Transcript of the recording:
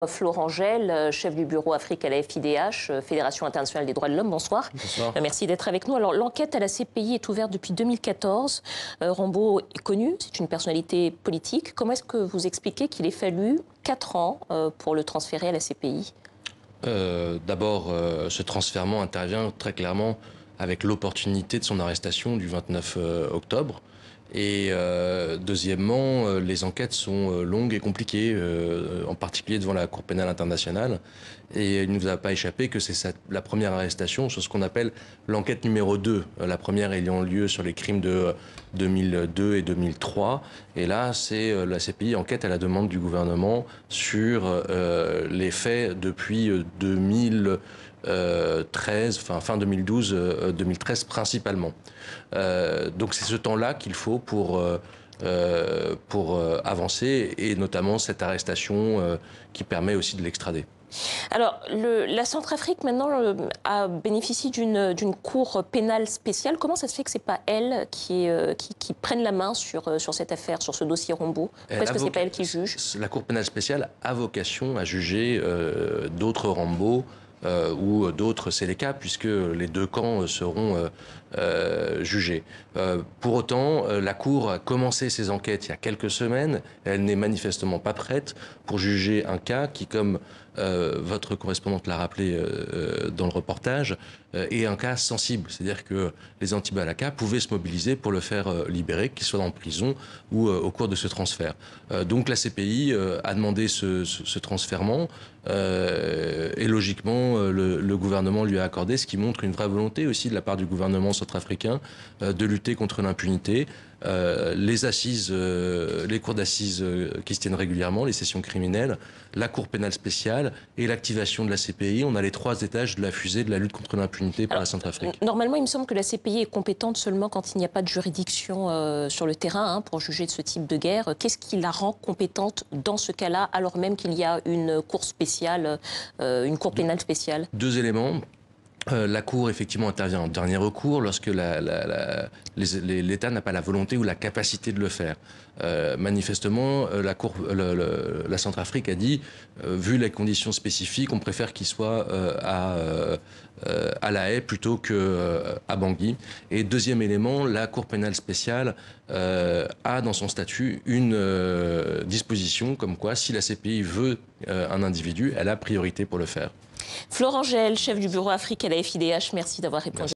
Florent Gel, chef du bureau Afrique à la FIDH, Fédération internationale des droits de l'homme, bonsoir. Bonsoir. Merci d'être avec nous. Alors, l'enquête à la CPI est ouverte depuis 2014. Rambo est connu, c'est une personnalité politique. Comment est-ce que vous expliquez qu'il ait fallu 4 ans pour le transférer à la CPI? D'abord, ce transfèrement intervient très clairement avec l'opportunité de son arrestation du 29 octobre. Et deuxièmement, les enquêtes sont longues et compliquées, en particulier devant la Cour pénale internationale. Et il ne vous a pas échappé que c'est la première arrestation sur ce qu'on appelle l'enquête numéro 2. La première ayant lieu sur les crimes de 2002 et 2003. Et là, c'est la CPI enquête à la demande du gouvernement sur les faits depuis 2013, fin 2012, 2013 principalement. Donc c'est ce temps-là qu'il faut pour avancer, et notamment cette arrestation qui permet aussi de l'extrader. Alors, la Centrafrique, maintenant, bénéficie d'une cour pénale spéciale. Comment ça se fait que ce n'est pas elle qui prenne la main sur cette affaire, sur ce dossier Rambo? Pourquoi est-ce que ce n'est pas elle qui juge? La cour pénale spéciale a vocation à juger d'autres Rambo ou d'autres Séléka, puisque les deux camps seront jugés. Pour autant, la Cour a commencé ses enquêtes il y a quelques semaines. Elle n'est manifestement pas prête pour juger un cas qui, comme votre correspondante l'a rappelé dans le reportage, est un cas sensible. C'est-à-dire que les anti-Balaka pouvaient se mobiliser pour le faire libérer, qu'il soit en prison ou au cours de ce transfert. Donc la CPI a demandé ce transfèrement et logiquement le gouvernement lui a accordé, ce qui montre une vraie volonté aussi de la part du gouvernement centrafricain de lutter contre l'impunité. Les assises, les cours d'assises qui se tiennent régulièrement, les sessions criminelles, la Cour pénale spéciale et l'activation de la CPI. On a les 3 étages de la fusée de la lutte contre l'impunité par la Centrafrique. Normalement, il me semble que la CPI est compétente seulement quand il n'y a pas de juridiction sur le terrain pour juger de ce type de guerre. Qu'est-ce qui la rend compétente dans ce cas-là, alors même qu'il y a une cour spéciale, une cour pénale spéciale? 2 éléments. La Cour, effectivement, intervient en dernier recours lorsque l'État n'a pas la volonté ou la capacité de le faire. Manifestement, la Centrafrique a dit, vu les conditions spécifiques, on préfère qu'il soit à La Haye plutôt qu'à Bangui. Et deuxième élément, la Cour pénale spéciale a dans son statut une disposition comme quoi, si la CPI veut un individu, elle a priorité pour le faire. Florent Gel, chef du bureau Afrique à la FIDH, merci d'avoir répondu.